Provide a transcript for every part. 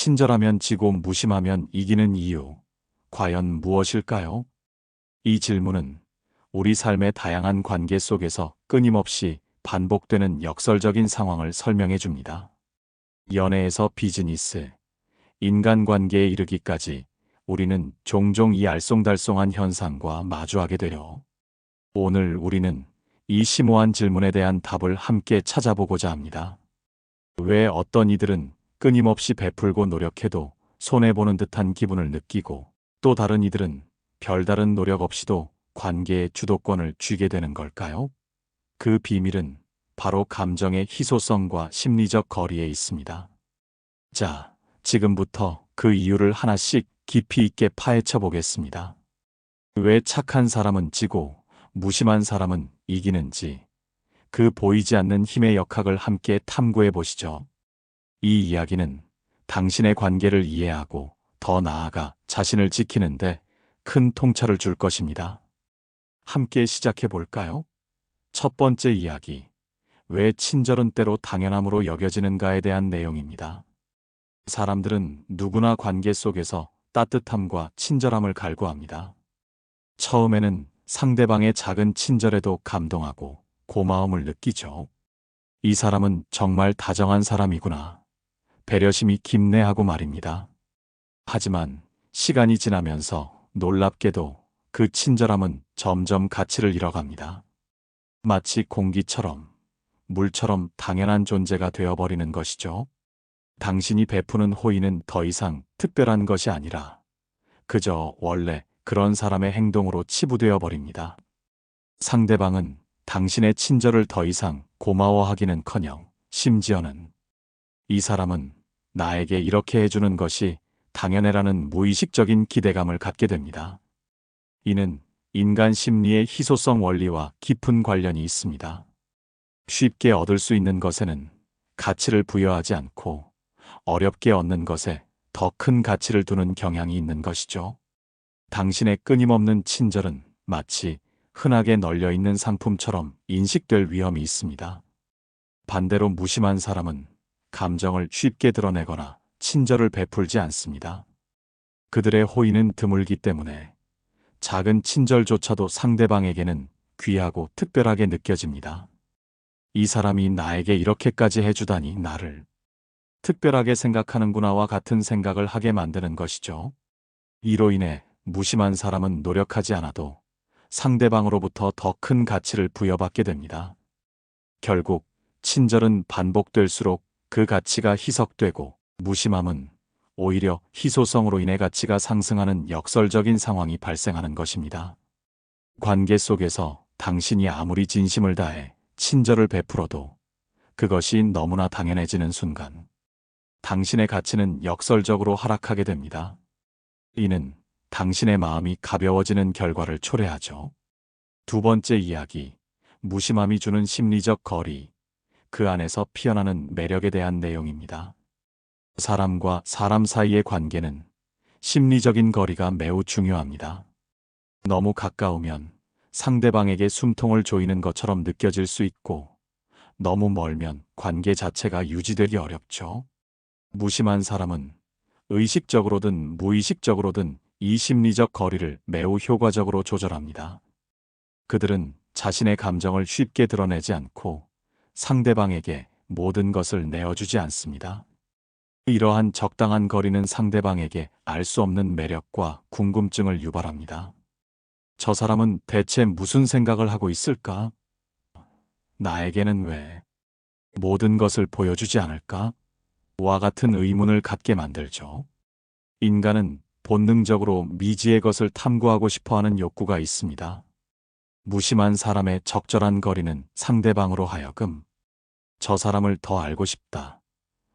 친절하면 지고 무심하면 이기는 이유, 과연 무엇일까요? 이 질문은 우리 삶의 다양한 관계 속에서 끊임없이 반복되는 역설적인 상황을 설명해 줍니다. 연애에서 비즈니스, 인간관계에 이르기까지 우리는 종종 이 알쏭달쏭한 현상과 마주하게 되려. 오늘 우리는 이 심오한 질문에 대한 답을 함께 찾아보고자 합니다. 왜 어떤 이들은 끊임없이 베풀고 노력해도 손해보는 듯한 기분을 느끼고, 또 다른 이들은 별다른 노력 없이도 관계의 주도권을 쥐게 되는 걸까요? 그 비밀은 바로 감정의 희소성과 심리적 거리에 있습니다. 자, 지금부터 그 이유를 하나씩 깊이 있게 파헤쳐 보겠습니다. 왜 착한 사람은 지고 무심한 사람은 이기는지, 그 보이지 않는 힘의 역학을 함께 탐구해 보시죠. 이 이야기는 당신의 관계를 이해하고 더 나아가 자신을 지키는데 큰 통찰을 줄 것입니다. 함께 시작해 볼까요? 첫 번째 이야기, 왜 친절은 때로 당연함으로 여겨지는가에 대한 내용입니다. 사람들은 누구나 관계 속에서 따뜻함과 친절함을 갈구합니다. 처음에는 상대방의 작은 친절에도 감동하고 고마움을 느끼죠. 이 사람은 정말 다정한 사람이구나, 배려심이 깊네 하고 말입니다. 하지만 시간이 지나면서 놀랍게도 그 친절함은 점점 가치를 잃어갑니다. 마치 공기처럼, 물처럼 당연한 존재가 되어버리는 것이죠. 당신이 베푸는 호의는 더 이상 특별한 것이 아니라 그저 원래 그런 사람의 행동으로 치부되어 버립니다. 상대방은 당신의 친절을 더 이상 고마워하기는커녕 심지어는 이 사람은 나에게 이렇게 해주는 것이 당연해라는 무의식적인 기대감을 갖게 됩니다. 이는 인간 심리의 희소성 원리와 깊은 관련이 있습니다. 쉽게 얻을 수 있는 것에는 가치를 부여하지 않고 어렵게 얻는 것에 더 큰 가치를 두는 경향이 있는 것이죠. 당신의 끊임없는 친절은 마치 흔하게 널려있는 상품처럼 인식될 위험이 있습니다. 반대로 무심한 사람은 감정을 쉽게 드러내거나 친절을 베풀지 않습니다. 그들의 호의는 드물기 때문에 작은 친절조차도 상대방에게는 귀하고 특별하게 느껴집니다. 이 사람이 나에게 이렇게까지 해주다니 나를 특별하게 생각하는구나와 같은 생각을 하게 만드는 것이죠. 이로 인해 무심한 사람은 노력하지 않아도 상대방으로부터 더 큰 가치를 부여받게 됩니다. 결국 친절은 반복될수록 그 가치가 희석되고, 무심함은 오히려 희소성으로 인해 가치가 상승하는 역설적인 상황이 발생하는 것입니다. 관계 속에서 당신이 아무리 진심을 다해 친절을 베풀어도 그것이 너무나 당연해지는 순간 당신의 가치는 역설적으로 하락하게 됩니다. 이는 당신의 마음이 가벼워지는 결과를 초래하죠. 두 번째 이야기, 무심함이 주는 심리적 거리, 그 안에서 피어나는 매력에 대한 내용입니다. 사람과 사람 사이의 관계는 심리적인 거리가 매우 중요합니다. 너무 가까우면 상대방에게 숨통을 조이는 것처럼 느껴질 수 있고, 너무 멀면 관계 자체가 유지되기 어렵죠. 무심한 사람은 의식적으로든 무의식적으로든 이 심리적 거리를 매우 효과적으로 조절합니다. 그들은 자신의 감정을 쉽게 드러내지 않고 상대방에게 모든 것을 내어주지 않습니다. 이러한 적당한 거리는 상대방에게 알 수 없는 매력과 궁금증을 유발합니다. 저 사람은 대체 무슨 생각을 하고 있을까? 나에게는 왜 모든 것을 보여주지 않을까? 와 같은 의문을 갖게 만들죠. 인간은 본능적으로 미지의 것을 탐구하고 싶어하는 욕구가 있습니다. 무심한 사람의 적절한 거리는 상대방으로 하여금 저 사람을 더 알고 싶다,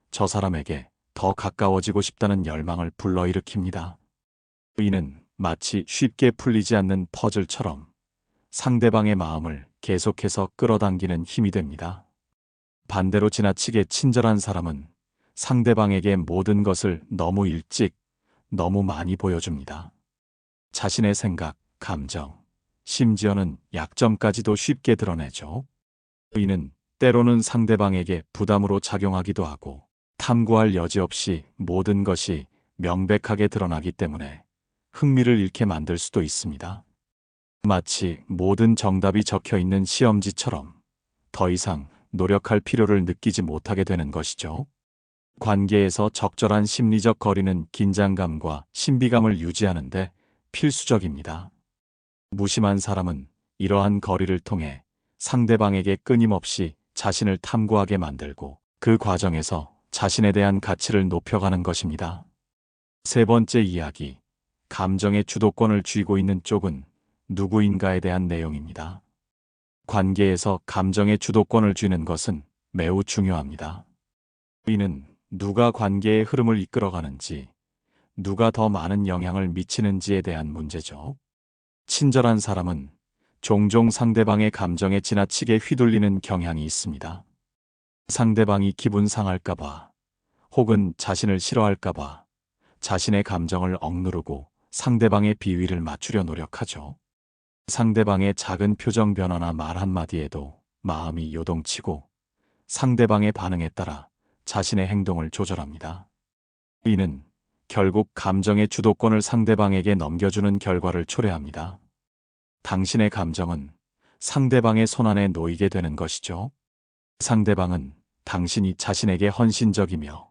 저 사람에게 더 가까워지고 싶다는 열망을 불러일으킵니다. 이는 마치 쉽게 풀리지 않는 퍼즐처럼 상대방의 마음을 계속해서 끌어당기는 힘이 됩니다. 반대로 지나치게 친절한 사람은 상대방에게 모든 것을 너무 일찍, 너무 많이 보여줍니다. 자신의 생각, 감정, 심지어는 약점까지도 쉽게 드러내죠. 이는 때로는 상대방에게 부담으로 작용하기도 하고, 탐구할 여지 없이 모든 것이 명백하게 드러나기 때문에 흥미를 잃게 만들 수도 있습니다. 마치 모든 정답이 적혀 있는 시험지처럼 더 이상 노력할 필요를 느끼지 못하게 되는 것이죠. 관계에서 적절한 심리적 거리는 긴장감과 신비감을 유지하는데 필수적입니다. 무심한 사람은 이러한 거리를 통해 상대방에게 끊임없이 자신을 탐구하게 만들고 그 과정에서 자신에 대한 가치를 높여가는 것입니다. 세 번째 이야기, 감정의 주도권을 쥐고 있는 쪽은 누구인가에 대한 내용입니다. 관계에서 감정의 주도권을 쥐는 것은 매우 중요합니다. 이는 누가 관계의 흐름을 이끌어가는지, 누가 더 많은 영향을 미치는지에 대한 문제죠. 친절한 사람은 종종 상대방의 감정에 지나치게 휘둘리는 경향이 있습니다. 상대방이 기분 상할까봐, 혹은 자신을 싫어할까봐 자신의 감정을 억누르고 상대방의 비위를 맞추려 노력하죠. 상대방의 작은 표정 변화나 말 한마디에도 마음이 요동치고 상대방의 반응에 따라 자신의 행동을 조절합니다. 이는 결국 감정의 주도권을 상대방에게 넘겨주는 결과를 초래합니다. 당신의 감정은 상대방의 손안에 놓이게 되는 것이죠. 상대방은 당신이 자신에게 헌신적이며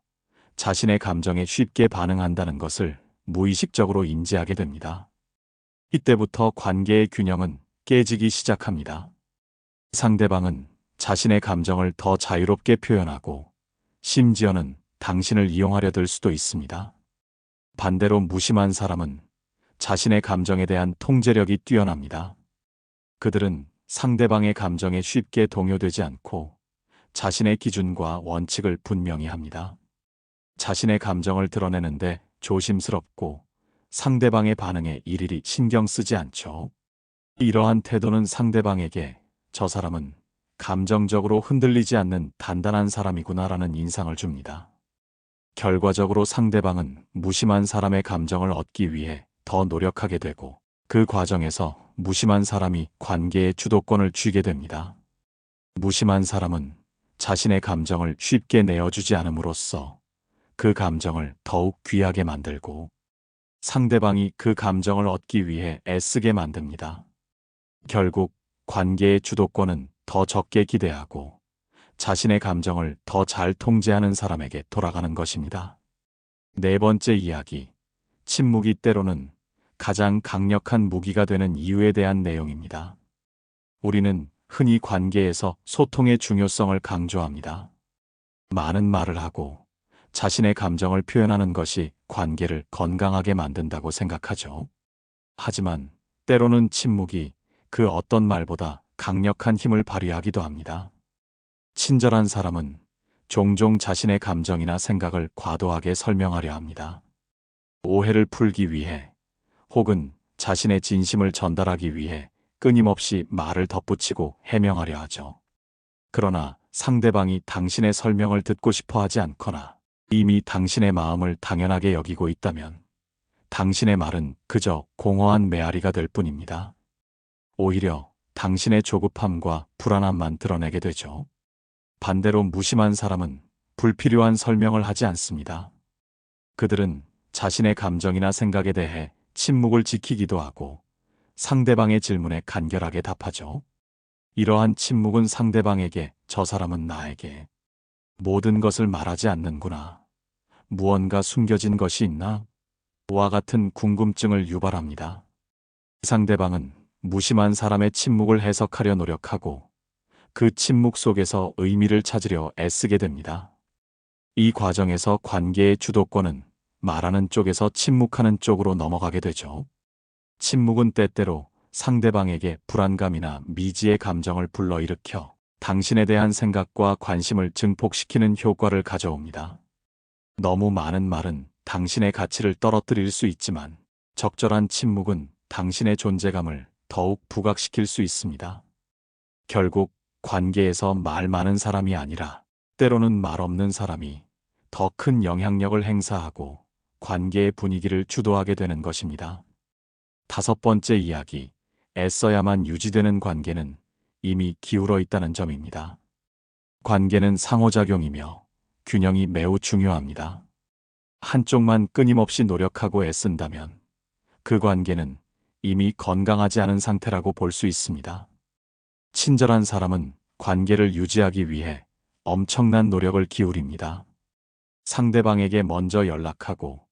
자신의 감정에 쉽게 반응한다는 것을 무의식적으로 인지하게 됩니다. 이때부터 관계의 균형은 깨지기 시작합니다. 상대방은 자신의 감정을 더 자유롭게 표현하고 심지어는 당신을 이용하려 들 수도 있습니다. 반대로 무심한 사람은 자신의 감정에 대한 통제력이 뛰어납니다. 그들은 상대방의 감정에 쉽게 동요되지 않고 자신의 기준과 원칙을 분명히 합니다. 자신의 감정을 드러내는데 조심스럽고 상대방의 반응에 일일이 신경 쓰지 않죠. 이러한 태도는 상대방에게 저 사람은 감정적으로 흔들리지 않는 단단한 사람이구나라는 인상을 줍니다. 결과적으로 상대방은 무심한 사람의 감정을 얻기 위해 더 노력하게 되고 그 과정에서 무심한 사람이 관계의 주도권을 쥐게 됩니다. 무심한 사람은 자신의 감정을 쉽게 내어주지 않음으로써 그 감정을 더욱 귀하게 만들고 상대방이 그 감정을 얻기 위해 애쓰게 만듭니다. 결국 관계의 주도권은 더 적게 기대하고 자신의 감정을 더 잘 통제하는 사람에게 돌아가는 것입니다. 네 번째 이야기, 침묵이 때로는 가장 강력한 무기가 되는 이유에 대한 내용입니다. 우리는 흔히 관계에서 소통의 중요성을 강조합니다. 많은 말을 하고 자신의 감정을 표현하는 것이 관계를 건강하게 만든다고 생각하죠. 하지만 때로는 침묵이 그 어떤 말보다 강력한 힘을 발휘하기도 합니다. 친절한 사람은 종종 자신의 감정이나 생각을 과도하게 설명하려 합니다. 오해를 풀기 위해 혹은 자신의 진심을 전달하기 위해 끊임없이 말을 덧붙이고 해명하려 하죠. 그러나 상대방이 당신의 설명을 듣고 싶어 하지 않거나 이미 당신의 마음을 당연하게 여기고 있다면 당신의 말은 그저 공허한 메아리가 될 뿐입니다. 오히려 당신의 조급함과 불안함만 드러내게 되죠. 반대로 무심한 사람은 불필요한 설명을 하지 않습니다. 그들은 자신의 감정이나 생각에 대해 침묵을 지키기도 하고 상대방의 질문에 간결하게 답하죠. 이러한 침묵은 상대방에게 저 사람은 나에게 모든 것을 말하지 않는구나, 무언가 숨겨진 것이 있나? 와 같은 궁금증을 유발합니다. 상대방은 무심한 사람의 침묵을 해석하려 노력하고 그 침묵 속에서 의미를 찾으려 애쓰게 됩니다. 이 과정에서 관계의 주도권은 말하는 쪽에서 침묵하는 쪽으로 넘어가게 되죠. 침묵은 때때로 상대방에게 불안감이나 미지의 감정을 불러일으켜 당신에 대한 생각과 관심을 증폭시키는 효과를 가져옵니다. 너무 많은 말은 당신의 가치를 떨어뜨릴 수 있지만 적절한 침묵은 당신의 존재감을 더욱 부각시킬 수 있습니다. 결국 관계에서 말 많은 사람이 아니라 때로는 말 없는 사람이 더 큰 영향력을 행사하고 관계의 분위기를 주도하게 되는 것입니다. 다섯 번째 이야기, 애써야만 유지되는 관계는 이미 기울어 있다는 점입니다. 관계는 상호작용이며 균형이 매우 중요합니다. 한쪽만 끊임없이 노력하고 애쓴다면 그 관계는 이미 건강하지 않은 상태라고 볼 수 있습니다. 친절한 사람은 관계를 유지하기 위해 엄청난 노력을 기울입니다. 상대방에게 먼저 연락하고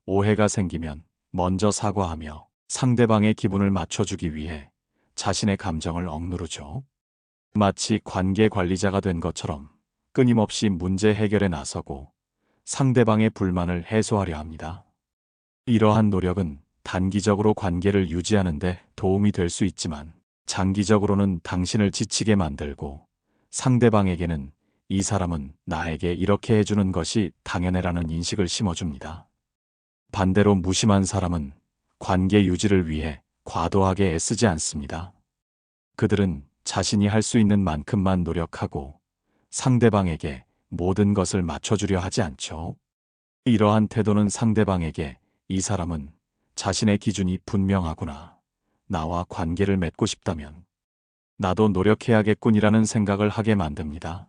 오해가 생기면 먼저 사과하며 상대방의 기분을 맞춰주기 위해 자신의 감정을 억누르죠. 마치 관계 관리자가 된 것처럼 끊임없이 문제 해결에 나서고 상대방의 불만을 해소하려 합니다. 이러한 노력은 단기적으로 관계를 유지하는 데 도움이 될 수 있지만 장기적으로는 당신을 지치게 만들고 상대방에게는 이 사람은 나에게 이렇게 해주는 것이 당연해라는 인식을 심어줍니다. 반대로 무심한 사람은 관계 유지를 위해 과도하게 애쓰지 않습니다. 그들은 자신이 할 수 있는 만큼만 노력하고 상대방에게 모든 것을 맞춰주려 하지 않죠. 이러한 태도는 상대방에게 이 사람은 자신의 기준이 분명하구나. 나와 관계를 맺고 싶다면 나도 노력해야겠군이라는 생각을 하게 만듭니다.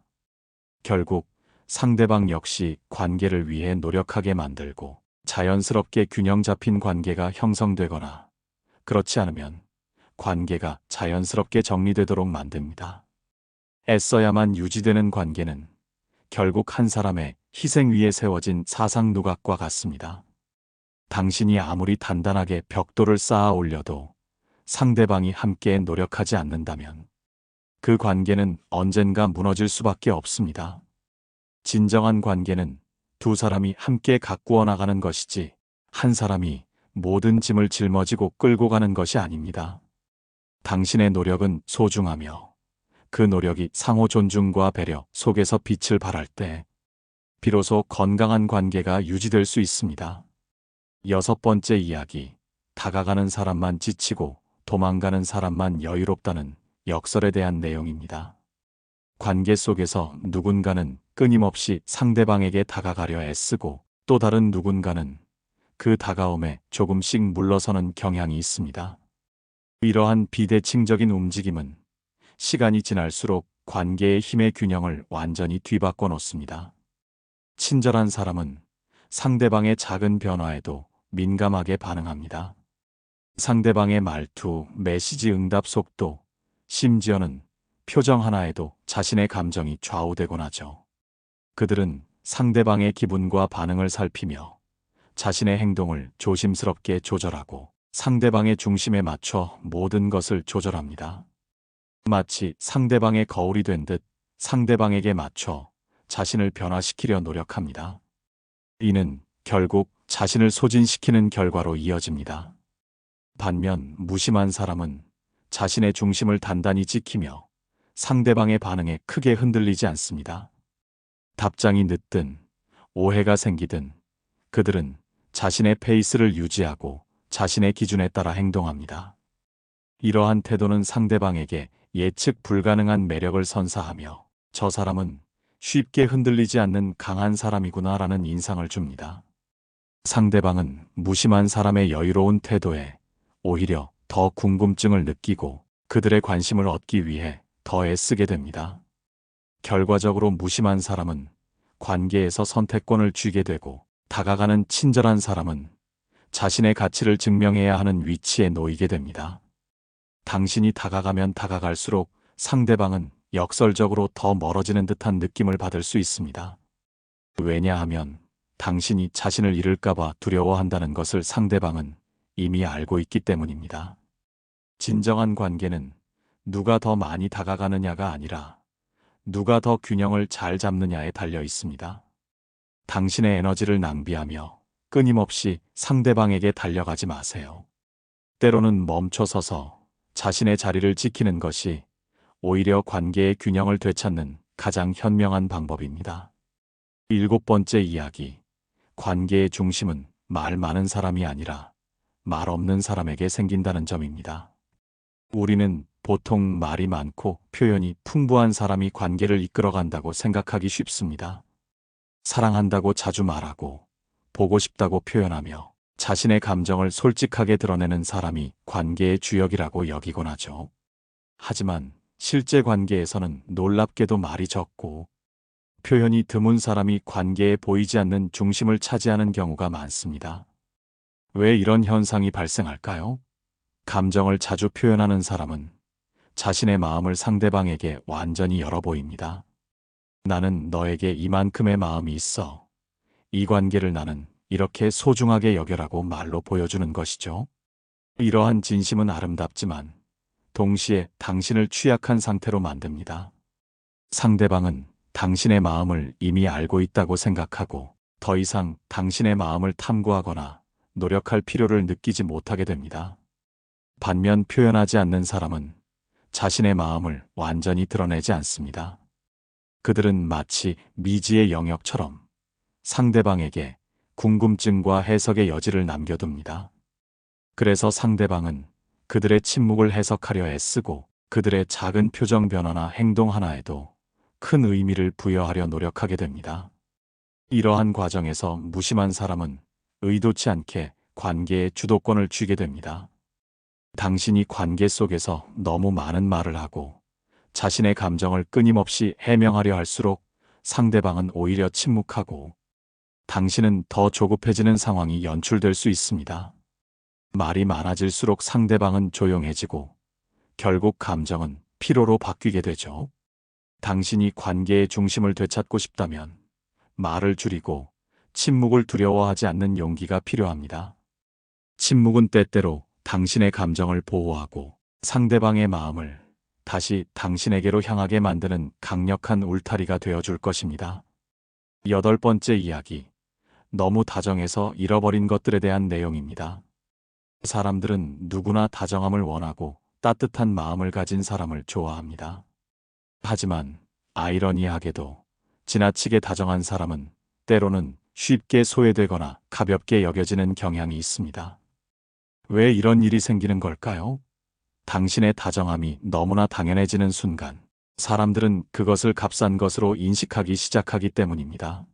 결국 상대방 역시 관계를 위해 노력하게 만들고 자연스럽게 균형 잡힌 관계가 형성되거나 그렇지 않으면 관계가 자연스럽게 정리되도록 만듭니다. 애써야만 유지되는 관계는 결국 한 사람의 희생 위에 세워진 사상 누각과 같습니다. 당신이 아무리 단단하게 벽돌을 쌓아 올려도 상대방이 함께 노력하지 않는다면 그 관계는 언젠가 무너질 수밖에 없습니다. 진정한 관계는 두 사람이 함께 가꾸어 나가는 것이지 한 사람이 모든 짐을 짊어지고 끌고 가는 것이 아닙니다. 당신의 노력은 소중하며 그 노력이 상호 존중과 배려 속에서 빛을 발할 때 비로소 건강한 관계가 유지될 수 있습니다. 6번째 이야기, 다가가는 사람만 지치고 도망가는 사람만 여유롭다는 역설에 대한 내용입니다. 관계 속에서 누군가는 끊임없이 상대방에게 다가가려 애쓰고 또 다른 누군가는 그 다가옴에 조금씩 물러서는 경향이 있습니다. 이러한 비대칭적인 움직임은 시간이 지날수록 관계의 힘의 균형을 완전히 뒤바꿔 놓습니다. 친절한 사람은 상대방의 작은 변화에도 민감하게 반응합니다. 상대방의 말투, 메시지 응답 속도, 심지어는 표정 하나에도 자신의 감정이 좌우되곤 하죠. 그들은 상대방의 기분과 반응을 살피며 자신의 행동을 조심스럽게 조절하고 상대방의 중심에 맞춰 모든 것을 조절합니다. 마치 상대방의 거울이 된 듯 상대방에게 맞춰 자신을 변화시키려 노력합니다. 이는 결국 자신을 소진시키는 결과로 이어집니다. 반면 무심한 사람은 자신의 중심을 단단히 지키며 상대방의 반응에 크게 흔들리지 않습니다. 답장이 늦든 오해가 생기든 그들은 자신의 페이스를 유지하고 자신의 기준에 따라 행동합니다. 이러한 태도는 상대방에게 예측 불가능한 매력을 선사하며 저 사람은 쉽게 흔들리지 않는 강한 사람이구나라는 인상을 줍니다. 상대방은 무심한 사람의 여유로운 태도에 오히려 더 궁금증을 느끼고 그들의 관심을 얻기 위해 더 애쓰게 됩니다. 결과적으로 무심한 사람은 관계에서 선택권을 쥐게 되고 다가가는 친절한 사람은 자신의 가치를 증명해야 하는 위치에 놓이게 됩니다. 당신이 다가가면 다가갈수록 상대방은 역설적으로 더 멀어지는 듯한 느낌을 받을 수 있습니다. 왜냐하면 당신이 자신을 잃을까봐 두려워한다는 것을 상대방은 이미 알고 있기 때문입니다. 진정한 관계는 누가 더 많이 다가가느냐가 아니라 누가 더 균형을 잘 잡느냐에 달려 있습니다. 당신의 에너지를 낭비하며 끊임없이 상대방에게 달려가지 마세요. 때로는 멈춰서서 자신의 자리를 지키는 것이 오히려 관계의 균형을 되찾는 가장 현명한 방법입니다. 7번째 이야기, 관계의 중심은 말 많은 사람이 아니라 말 없는 사람에게 생긴다는 점입니다. 우리는 보통 말이 많고 표현이 풍부한 사람이 관계를 이끌어간다고 생각하기 쉽습니다. 사랑한다고 자주 말하고 보고 싶다고 표현하며 자신의 감정을 솔직하게 드러내는 사람이 관계의 주역이라고 여기곤 하죠. 하지만 실제 관계에서는 놀랍게도 말이 적고 표현이 드문 사람이 관계에 보이지 않는 중심을 차지하는 경우가 많습니다. 왜 이런 현상이 발생할까요? 감정을 자주 표현하는 사람은 자신의 마음을 상대방에게 완전히 열어 보입니다. 나는 너에게 이만큼의 마음이 있어. 이 관계를 나는 이렇게 소중하게 여겨라고 말로 보여주는 것이죠. 이러한 진심은 아름답지만 동시에 당신을 취약한 상태로 만듭니다. 상대방은 당신의 마음을 이미 알고 있다고 생각하고 더 이상 당신의 마음을 탐구하거나 노력할 필요를 느끼지 못하게 됩니다. 반면 표현하지 않는 사람은 자신의 마음을 완전히 드러내지 않습니다. 그들은 마치 미지의 영역처럼 상대방에게 궁금증과 해석의 여지를 남겨둡니다. 그래서 상대방은 그들의 침묵을 해석하려 애쓰고 그들의 작은 표정 변화나 행동 하나에도 큰 의미를 부여하려 노력하게 됩니다. 이러한 과정에서 무심한 사람은 의도치 않게 관계에 주도권을 쥐게 됩니다. 당신이 관계 속에서 너무 많은 말을 하고 자신의 감정을 끊임없이 해명하려 할수록 상대방은 오히려 침묵하고 당신은 더 조급해지는 상황이 연출될 수 있습니다. 말이 많아질수록 상대방은 조용해지고 결국 감정은 피로로 바뀌게 되죠. 당신이 관계의 중심을 되찾고 싶다면 말을 줄이고 침묵을 두려워하지 않는 용기가 필요합니다. 침묵은 때때로 당신의 감정을 보호하고 상대방의 마음을 다시 당신에게로 향하게 만드는 강력한 울타리가 되어줄 것입니다. 8번째 이야기. 너무 다정해서 잃어버린 것들에 대한 내용입니다. 사람들은 누구나 다정함을 원하고 따뜻한 마음을 가진 사람을 좋아합니다. 하지만 아이러니하게도 지나치게 다정한 사람은 때로는 쉽게 소외되거나 가볍게 여겨지는 경향이 있습니다. 왜 이런 일이 생기는 걸까요? 당신의 다정함이 너무나 당연해지는 순간 사람들은 그것을 값싼 것으로 인식하기 시작하기 때문입니다.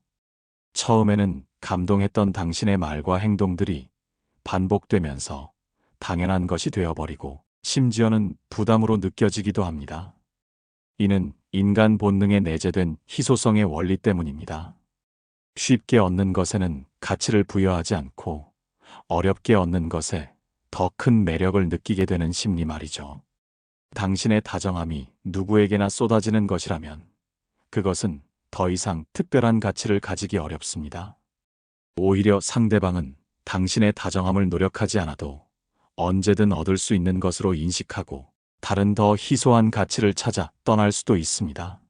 처음에는 감동했던 당신의 말과 행동들이 반복되면서 당연한 것이 되어버리고 심지어는 부담으로 느껴지기도 합니다. 이는 인간 본능에 내재된 희소성의 원리 때문입니다. 쉽게 얻는 것에는 가치를 부여하지 않고 어렵게 얻는 것에 더 큰 매력을 느끼게 되는 심리 말이죠. 당신의 다정함이 누구에게나 쏟아지는 것이라면 그것은 더 이상 특별한 가치를 가지기 어렵습니다. 오히려 상대방은 당신의 다정함을 노력하지 않아도 언제든 얻을 수 있는 것으로 인식하고 다른 더 희소한 가치를 찾아 떠날 수도 있습니다.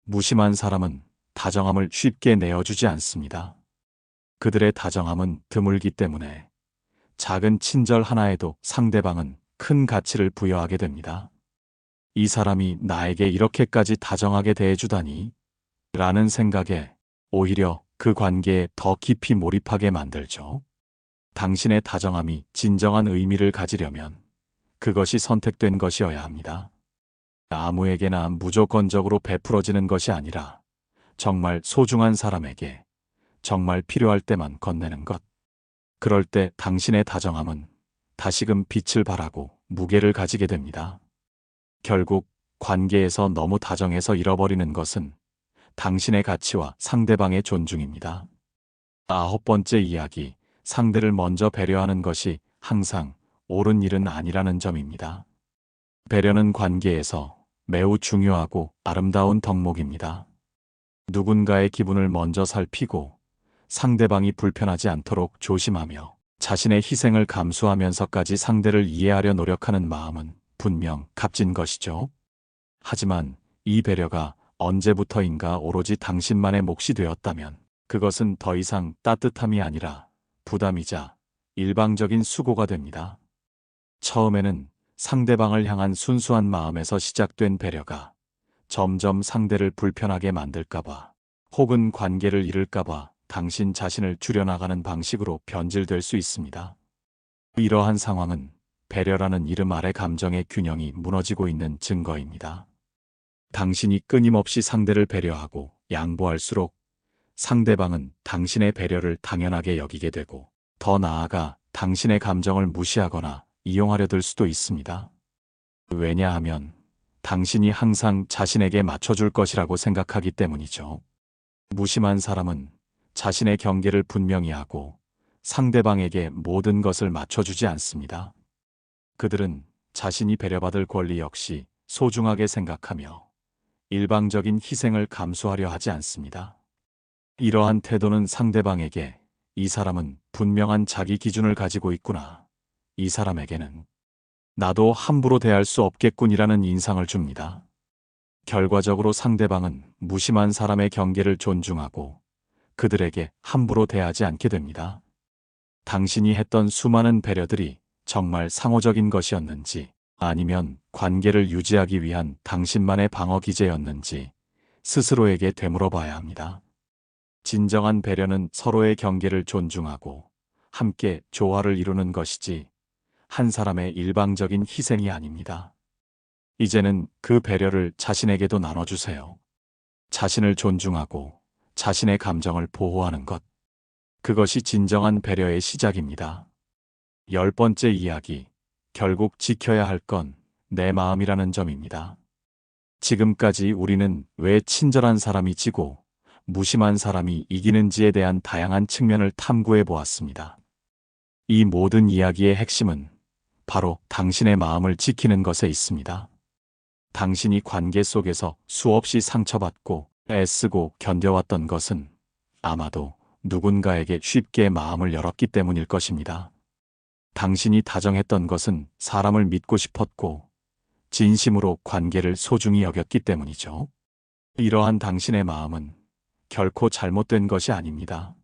무심한 사람은 다정함을 쉽게 내어주지 않습니다. 그들의 다정함은 드물기 때문에 작은 친절 하나에도 상대방은 큰 가치를 부여하게 됩니다. 이 사람이 나에게 이렇게까지 다정하게 대해주다니 라는 생각에 오히려 그 관계에 더 깊이 몰입하게 만들죠. 당신의 다정함이 진정한 의미를 가지려면 그것이 선택된 것이어야 합니다. 아무에게나 무조건적으로 베풀어지는 것이 아니라 정말 소중한 사람에게 정말 필요할 때만 건네는 것. 그럴 때 당신의 다정함은 다시금 빛을 발하고 무게를 가지게 됩니다. 결국 관계에서 너무 다정해서 잃어버리는 것은 당신의 가치와 상대방의 존중입니다. 9번째 이야기. 상대를 먼저 배려하는 것이 항상 옳은 일은 아니라는 점입니다. 배려는 관계에서 매우 중요하고 아름다운 덕목입니다. 누군가의 기분을 먼저 살피고 상대방이 불편하지 않도록 조심하며 자신의 희생을 감수하면서까지 상대를 이해하려 노력하는 마음은 분명 값진 것이죠. 하지만 이 배려가 언제부터인가 오로지 당신만의 몫이 되었다면 그것은 더 이상 따뜻함이 아니라 부담이자 일방적인 수고가 됩니다. 처음에는 상대방을 향한 순수한 마음에서 시작된 배려가 점점 상대를 불편하게 만들까봐 혹은 관계를 잃을까봐 당신 자신을 줄여나가는 방식으로 변질될 수 있습니다. 이러한 상황은 배려라는 이름 아래 감정의 균형이 무너지고 있는 증거입니다. 당신이 끊임없이 상대를 배려하고 양보할수록 상대방은 당신의 배려를 당연하게 여기게 되고 더 나아가 당신의 감정을 무시하거나 이용하려 들 수도 있습니다. 왜냐하면 당신이 항상 자신에게 맞춰줄 것이라고 생각하기 때문이죠. 무심한 사람은 자신의 경계를 분명히 하고 상대방에게 모든 것을 맞춰주지 않습니다. 그들은 자신이 배려받을 권리 역시 소중하게 생각하며 일방적인 희생을 감수하려 하지 않습니다. 이러한 태도는 상대방에게 이 사람은 분명한 자기 기준을 가지고 있구나, 이 사람에게는 나도 함부로 대할 수 없겠군이라는 인상을 줍니다. 결과적으로 상대방은 무심한 사람의 경계를 존중하고 그들에게 함부로 대하지 않게 됩니다. 당신이 했던 수많은 배려들이 정말 상호적인 것이었는지, 아니면 관계를 유지하기 위한 당신만의 방어 기제였는지 스스로에게 되물어봐야 합니다. 진정한 배려는 서로의 경계를 존중하고 함께 조화를 이루는 것이지 한 사람의 일방적인 희생이 아닙니다. 이제는 그 배려를 자신에게도 나눠주세요. 자신을 존중하고 자신의 감정을 보호하는 것. 그것이 진정한 배려의 시작입니다. 10번째 이야기. 결국 지켜야 할 건 내 마음이라는 점입니다. 지금까지 우리는 왜 친절한 사람이 지고 무심한 사람이 이기는지에 대한 다양한 측면을 탐구해 보았습니다. 이 모든 이야기의 핵심은 바로 당신의 마음을 지키는 것에 있습니다. 당신이 관계 속에서 수없이 상처받고 애쓰고 견뎌왔던 것은 아마도 누군가에게 쉽게 마음을 열었기 때문일 것입니다. 당신이 다정했던 것은 사람을 믿고 싶었고 진심으로 관계를 소중히 여겼기 때문이죠. 이러한 당신의 마음은 결코 잘못된 것이 아닙니다.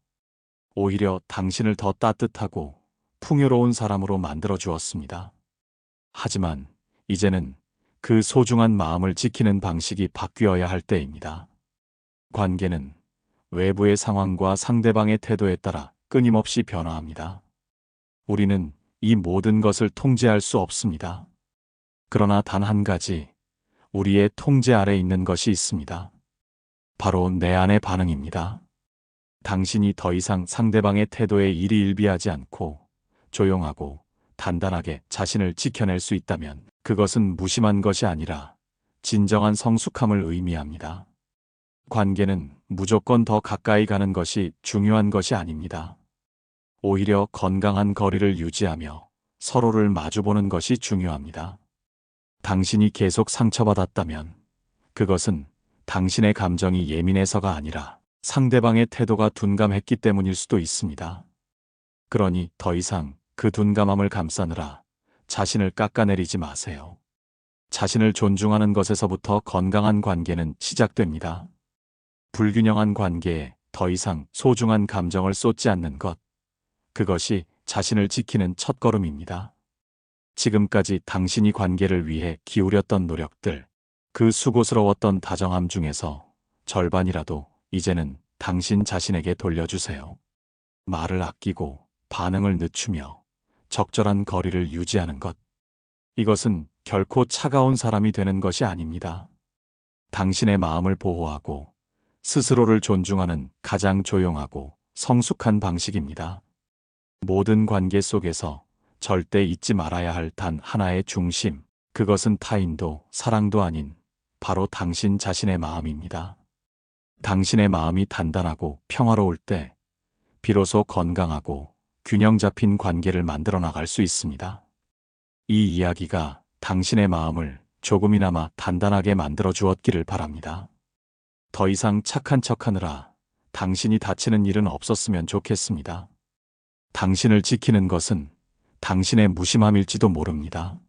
오히려 당신을 더 따뜻하고 풍요로운 사람으로 만들어 주었습니다. 하지만 이제는 그 소중한 마음을 지키는 방식이 바뀌어야 할 때입니다. 관계는 외부의 상황과 상대방의 태도에 따라 끊임없이 변화합니다. 우리는 이 모든 것을 통제할 수 없습니다. 그러나 단 한 가지, 우리의 통제 아래 있는 것이 있습니다. 바로 내 안의 반응입니다. 당신이 더 이상 상대방의 태도에 일희일비하지 않고 조용하고 단단하게 자신을 지켜낼 수 있다면 그것은 무심한 것이 아니라 진정한 성숙함을 의미합니다. 관계는 무조건 더 가까이 가는 것이 중요한 것이 아닙니다. 오히려 건강한 거리를 유지하며 서로를 마주보는 것이 중요합니다. 당신이 계속 상처받았다면 그것은 당신의 감정이 예민해서가 아니라 상대방의 태도가 둔감했기 때문일 수도 있습니다. 그러니 더 이상 그 둔감함을 감싸느라 자신을 깎아내리지 마세요. 자신을 존중하는 것에서부터 건강한 관계는 시작됩니다. 불균형한 관계에 더 이상 소중한 감정을 쏟지 않는 것, 그것이 자신을 지키는 첫걸음입니다. 지금까지 당신이 관계를 위해 기울였던 노력들, 그 수고스러웠던 다정함 중에서 절반이라도 이제는 당신 자신에게 돌려주세요. 말을 아끼고 반응을 늦추며 적절한 거리를 유지하는 것. 이것은 결코 차가운 사람이 되는 것이 아닙니다. 당신의 마음을 보호하고 스스로를 존중하는 가장 조용하고 성숙한 방식입니다. 모든 관계 속에서 절대 잊지 말아야 할 단 하나의 중심, 그것은 타인도 사랑도 아닌 바로 당신 자신의 마음입니다. 당신의 마음이 단단하고 평화로울 때 비로소 건강하고 균형 잡힌 관계를 만들어 나갈 수 있습니다. 이 이야기가 당신의 마음을 조금이나마 단단하게 만들어 주었기를 바랍니다. 더 이상 착한 척하느라 당신이 다치는 일은 없었으면 좋겠습니다. 당신을 지키는 것은 당신의 무심함일지도 모릅니다.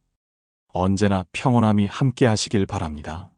언제나 평온함이 함께 하시길 바랍니다.